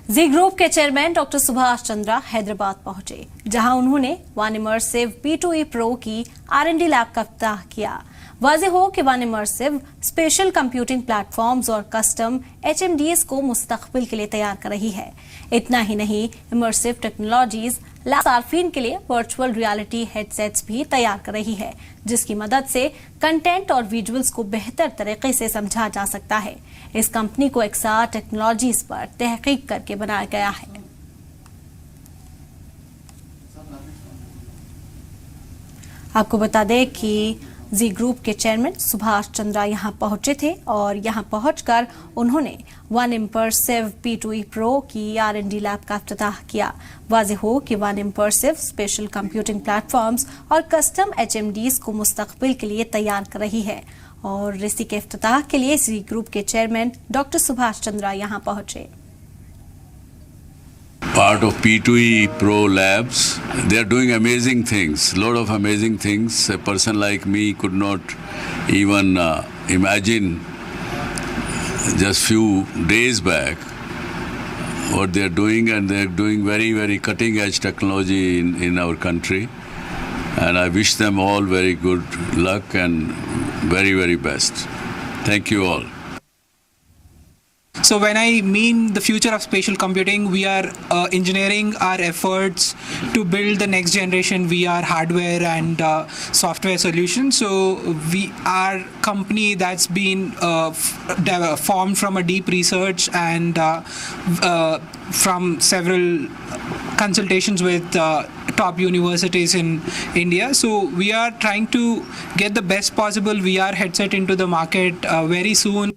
जी group के chairman doctor Subhash Chandra Hyderabad पहुंचे, जहां उन्होंने वन इमर्सिव P2E Pro की R&D लैब का इफ्तिताह किया। वाज़ेह हो कि one immersive special computing platforms और कस्टम HMDs को मुस्तकबिल के लिए तैयार कर रही है। इतना ही नहीं, इमर्सिव टेक्नोलॉजीज लैब सार्फिन के लिए वर्चुअल रियलिटी हेडसेट्स भी तैयार कर रही है, जिसकी मदद से कंटेंट और विजुअल्स को बेहतर तरीके से समझा जा सकता है। इस कंपनी को XR टेक्नोलॉजीज पर तहकीक करके बनाया गया है। आपको बता दें कि जी ग्रुप के चेयरमैन सुभाष चंद्रा यहां पहुंचे थे और यहां पहुंचकर उन्होंने वन इमर्सिव P2E Pro की R&D लैब का इफ्तिताह किया। वाज़ेह हो कि one immersive special computing platforms और कस्टम HMDs को मुस्तकबिल के लिए तैयार कर रही है और इसी के इफ्तिताह के लिए जी ग्रुप के चेयरमैन डॉक्टर सुभाष चंद्रा यहां पहुंचे। Part of P2E Pro Labs. They are doing amazing things, lot of amazing things. A person like me could not even imagine just few days back what they are doing, and they are doing very, very cutting edge technology in our country. And I wish them all very good luck and very, very best. Thank you all. So when I mean the future of spatial computing, we are engineering our efforts to build the next generation VR hardware and software solutions. So we are a company that's been formed from a deep research and from several consultations with top universities in India. So we are trying to get the best possible VR headset into the market very soon.